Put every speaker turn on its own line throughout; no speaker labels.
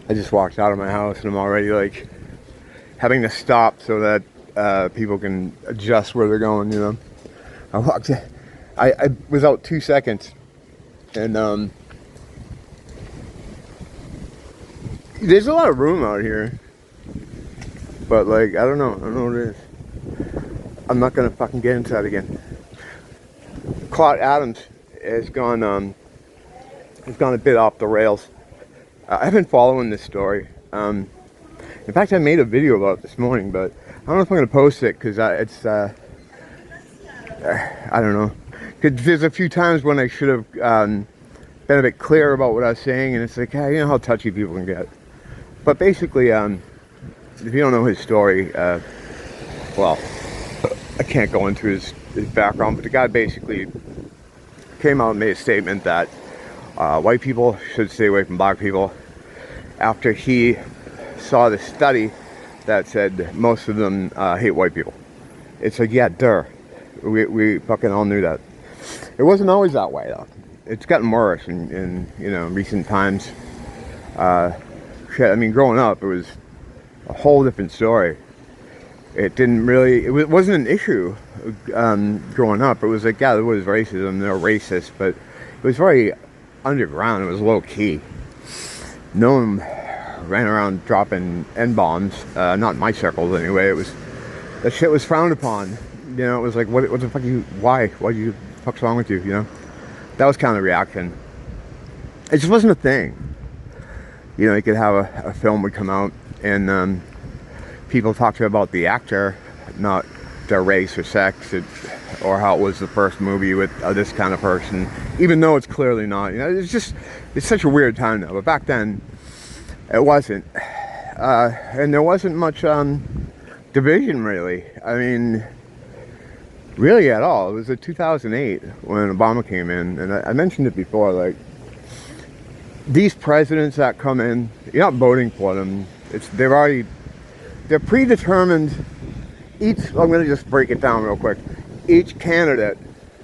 I just walked out of my house and I'm already like having to stop so that people can adjust where they're going, you know. I was out 2 seconds and there's a lot of room out here. But like, I don't know what it is. I'm not gonna fucking get into that again. Clott Adams has gone a bit off the rails. I've been following this story. In fact, I made a video about it this morning, but I don't know if I'm gonna post it because it's I don't know. Cause there's a few times when I should have been a bit clear about what I was saying, and it's like, you know how touchy people can get. But basically, if you don't know his story, well, I can't go into his background, but the guy basically came out and made a statement that white people should stay away from black people after he saw the study that said most of them hate white people. It's like, yeah, duh. We fucking all knew that. It wasn't always that way, though. It's gotten worse in you know, recent times. Shit, I mean, growing up, it was a whole different story. It didn't really, it wasn't an issue growing up. It was like, yeah, there was racism, they were racist, but it was very underground. It was low key. No one ran around dropping N-bombs, not in my circles anyway. It was, that shit was frowned upon. You know, it was like, what the fuck why do fuck's wrong with you, you know? That was kind of the reaction. It just wasn't a thing. You know, you could have a film would come out and people talk about the actor, not their race or sex, or how it was the first movie with this kind of person, even though it's clearly not. You know, it's such a weird time now. But back then, it wasn't, and there wasn't much division really. I mean, really at all. It was in 2008 when Obama came in, and I mentioned it before. Like, these presidents that come in, you're not voting for them. They're predetermined. I'm going to just break it down real quick. Each candidate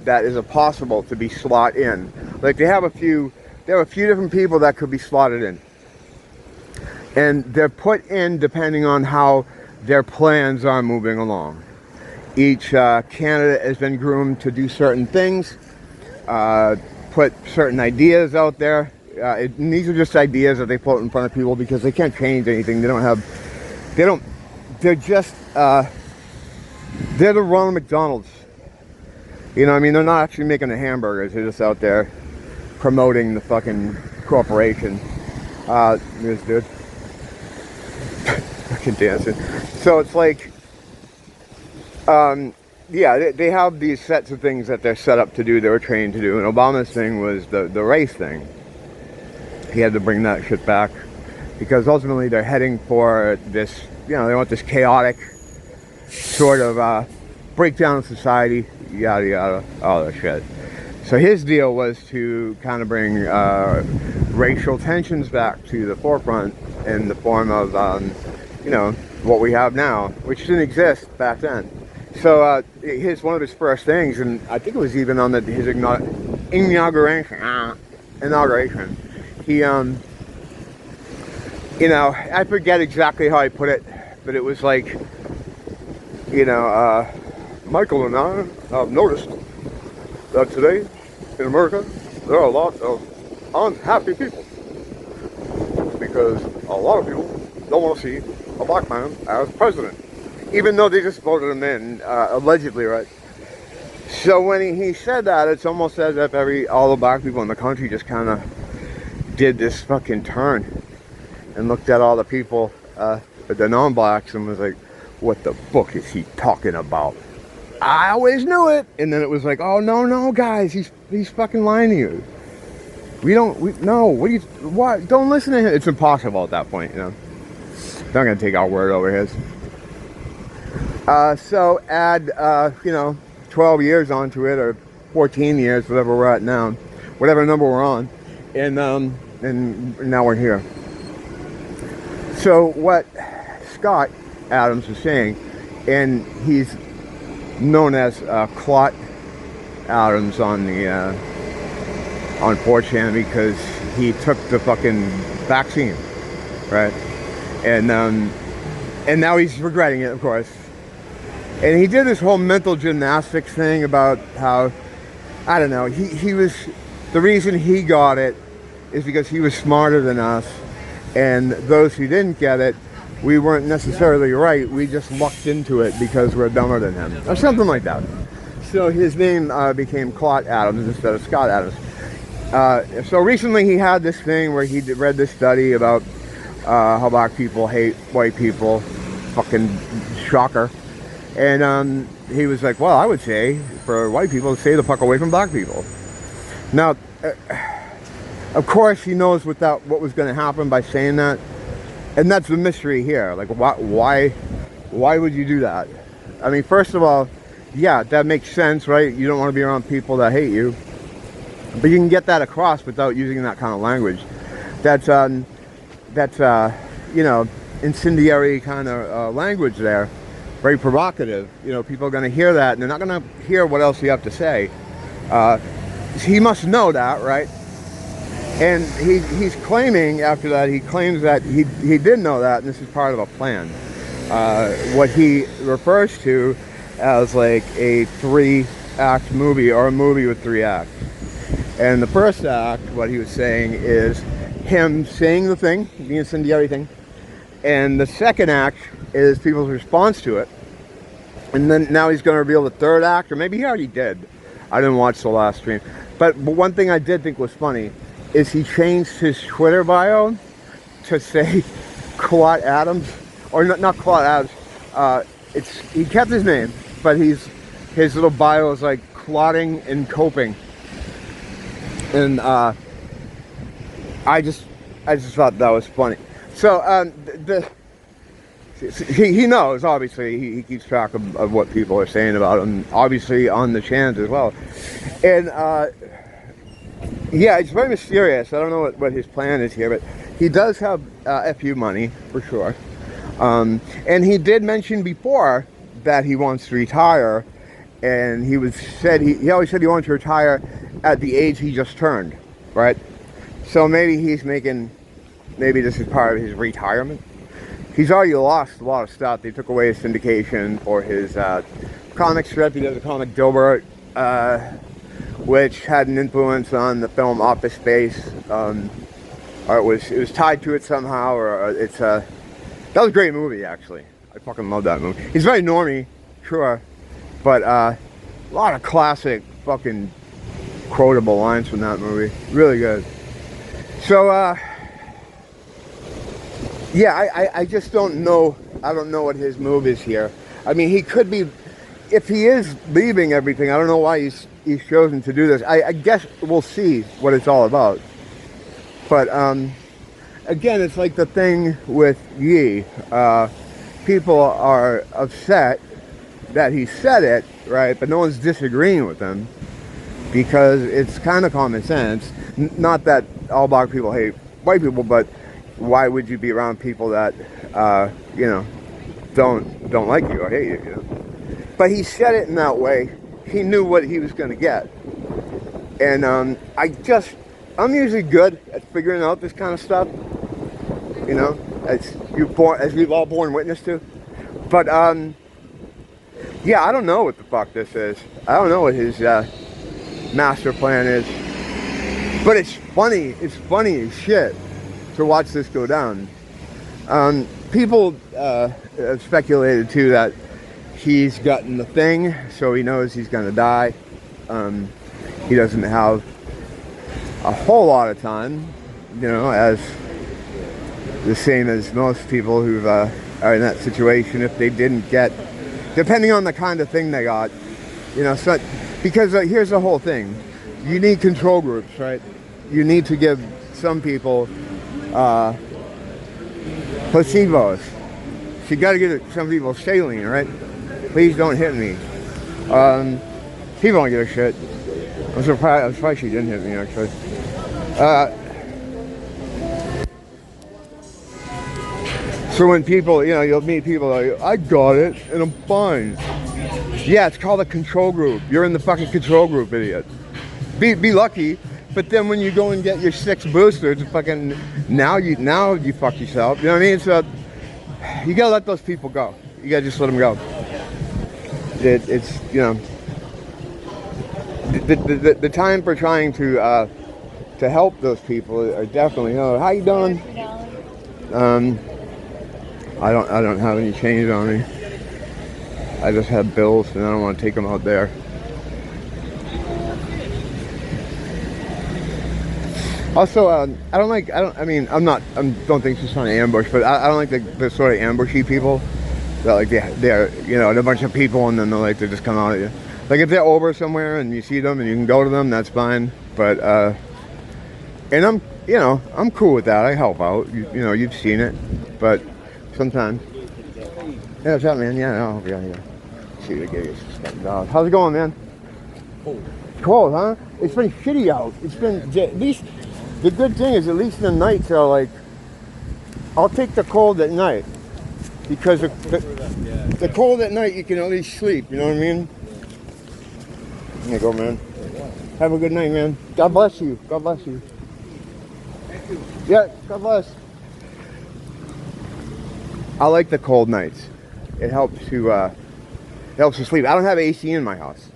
that is possible to be slot in, like there are a few different people that could be slotted in, and they're put in depending on how their plans are moving along. Each candidate has been groomed to do certain things, put certain ideas out there. And these are just ideas that they put in front of people because they can't change anything. They're just, they're the Ronald McDonald's. You know what I mean? They're not actually making the hamburgers. They're just out there promoting the fucking corporation. This dude. Fucking dancing. So it's like, yeah, they have these sets of things that they're set up to do, they were trained to do. And Obama's thing was the race thing. He had to bring that shit back because ultimately they're heading for this, you know, they want this chaotic sort of breakdown of society, yada yada, all that shit. So his deal was to kind of bring racial tensions back to the forefront in the form of, you know, what we have now, which didn't exist back then. So one of his first things, and I think it was even on his inauguration. He, you know, I forget exactly how I put it, but it was like, you know, Michael and I have noticed that today in America there are a lot of unhappy people because a lot of people don't want to see a black man as president, even though they just voted him in, allegedly, right? So when he said that, it's almost as if all the black people in the country just kind of did this fucking turn and looked at all the people, the non-blacks, and was like, what the fuck is he talking about? I always knew it. And then it was like, oh no guys, he's fucking lying to you. What? Don't listen to him. It's impossible at that point, you know. They're not gonna take our word over his. So add, you know, 12 years onto it, or 14 years, whatever we're at now, whatever number we're on, and now we're here. So what Scott Adams was saying, and he's known as Clott Adams on the on 4chan because he took the fucking vaccine. right? And now he's regretting it, of course. And he did this whole mental gymnastics thing about how, I don't know, he was, the reason he got it is because he was smarter than us, and those who didn't get it, we weren't necessarily right, we just lucked into it because we're dumber than him, or something like that. So his name became Clott Adams instead of Scott Adams. So recently he had this thing where he read this study about how black people hate white people, fucking shocker. And he was like, well, I would say for white people to stay the fuck away from black people. Now, of course he knows what was going to happen by saying that. And that's the mystery here. Like, why would you do that? I mean, first of all, yeah, that makes sense, right? You don't want to be around people that hate you. But you can get that across without using that kind of language. That's you know, incendiary kind of language there. Very provocative. You know, people are going to hear that, and they're not going to hear what else you have to say. He must know that, right? And he's claiming after that, he claims that he did know that, and this is part of a plan. What he refers to as like a 3-act movie, or a movie with 3 acts. And the first act, what he was saying, is him saying the thing, the incendiary thing. And the second act is people's response to it. And then now he's going to reveal the third act, or maybe he already did. I didn't watch the last stream. But one thing I did think was funny is he changed his Twitter bio to say Clott Adams, or not Clott Adams. He kept his name, but his little bio is like clotting and coping. And I just thought that was funny. So he knows, obviously, he keeps track of what people are saying about him, obviously on the channels as well. And yeah, it's very mysterious. I don't know what his plan is here, but he does have FU money, for sure. And he did mention before that he wants to retire, and he always said he wanted to retire at the age he just turned, right? So maybe maybe this is part of his retirement. He's already lost a lot of stuff. They took away his syndication for his comic strip. He does a comic Dilbert, which had an influence on the film Office Space, or it was tied to it somehow, or that was a great movie, actually. I fucking love that movie. He's very normie, sure, but a lot of classic fucking quotable lines from that movie. Really good. So yeah, I just don't know. I don't know what his move is here. I mean, he could be, if he is leaving everything, I don't know why he's chosen to do this. I guess we'll see what it's all about. But again, it's like the thing with Yi. People are upset that he said it, right? But no one's disagreeing with him because it's kind of common sense. Not that all black people hate white people, but why would you be around people that you know, don't like you or hate you, you know? But he said it in that way. He knew what he was going to get. And I'm usually good at figuring out this kind of stuff, you know, as we've all borne witness to. But yeah, I don't know what the fuck this is. I don't know what his master plan is. But it's funny as shit to watch this go down. People have speculated too that he's gotten the thing, so he knows he's gonna die. He doesn't have a whole lot of time, you know, as the same as most people who are in that situation if they didn't get, depending on the kind of thing they got, you know. So because here's the whole thing: you need control groups, right? You need to give some people placebos. So you got to give some people saline, right? Please don't hit me. People don't give a shit. I'm surprised she didn't hit me, actually. So when people, you know, you'll meet people like, I got it and I'm fine. Yeah, it's called a control group. You're in the fucking control group, idiot. Be lucky But then when you go and get your 6 boosters, fucking now you fuck yourself. You know what I mean? So you gotta let those people go. You gotta just let them go. It's you know the time for trying to help those people are definitely. Oh, how you doing? I don't have any change on me. I just have bills and I don't want to take them out there. Also, I don't think she's trying to ambush, but I don't like the sort of ambushy people that like they're you know, a bunch of people and then they just come out at you. Like if they're over somewhere and you see them and you can go to them, that's fine. But and I'm cool with that. I help out. You know, you've seen it, but sometimes. Yeah, what's up, man? Yeah, yeah. See what I get you. Dog. How's it going, man? Cold, huh? It's been shitty out. It's been at least. The good thing is, at least the nights are like, I'll take the cold at night. Because the cold at night, you can at least sleep, you know what I mean? There you go, man. Have a good night, man. God bless you. God bless you. Thank you. Yeah, God bless. I like the cold nights. It helps to sleep. I don't have AC in my house.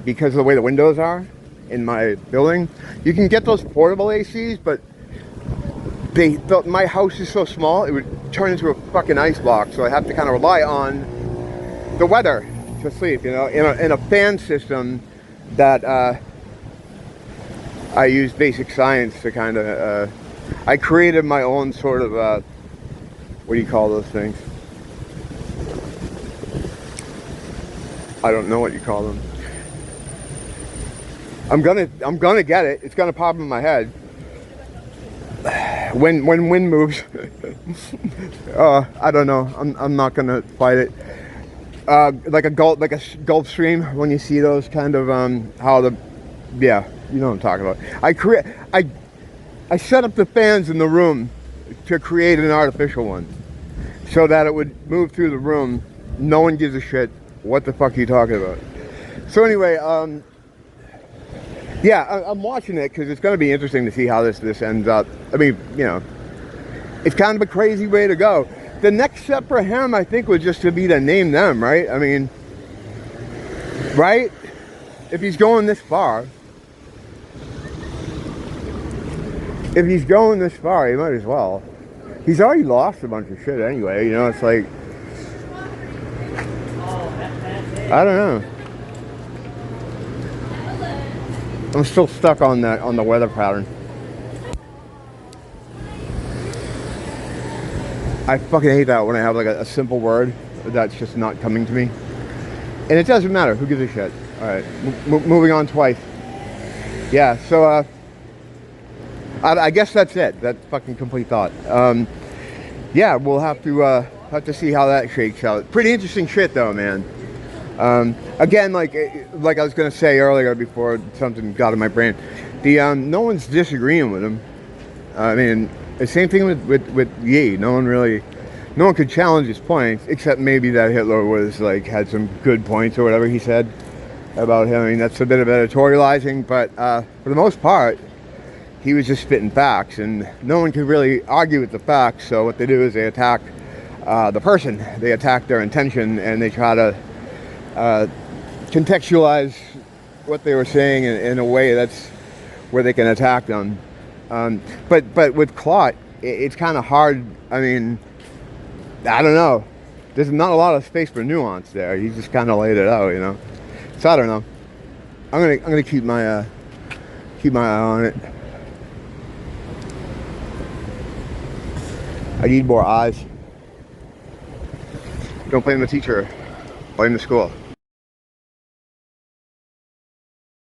Because of the way the windows are in my building. You can get those portable ACs, but my house is so small, it would turn into a fucking ice block, so I have to kind of rely on the weather to sleep, you know, in a fan system that I use basic science to kind of, I created my own sort of, what do you call those things? I don't know what you call them. I'm gonna get it. It's gonna pop in my head when wind moves. I don't know. I'm not gonna fight it. Like a Gulf Stream, when you see those kind of yeah, you know what I'm talking about. I set up the fans in the room to create an artificial one, so that it would move through the room. No one gives a shit what the fuck are you talking about. So anyway, yeah, I'm watching it because it's going to be interesting to see how this ends up. I mean, you know, it's kind of a crazy way to go. The next step for him, I think, was just to name them, right? I mean, right? If he's going this far, he might as well. He's already lost a bunch of shit anyway, you know, it's like, I don't know. I'm still stuck on the weather pattern. I fucking hate that when I have like a simple word that's just not coming to me. And it doesn't matter. Who gives a shit? All right, moving on twice. Yeah. So I guess that's it. That's fucking complete thought. Yeah, we'll have to see how that shakes out. Pretty interesting shit though, man. Again, like I was gonna say earlier before something got in my brain, no one's disagreeing with him. I mean, the same thing with Yi. No one could challenge his points, except maybe that Hitler was like had some good points or whatever he said about him. I mean, that's a bit of editorializing, but for the most part, he was just spitting facts, and no one could really argue with the facts. So what they do is they attack the person, they attack their intention, and they try to contextualize what they were saying in a way that's where they can attack them. But with Clott, it's kind of hard. I mean, I don't know. There's not a lot of space for nuance there. He just kind of laid it out, you know. So I don't know. I'm gonna keep my eye on it. I need more eyes. Don't blame the teacher. Blame the school.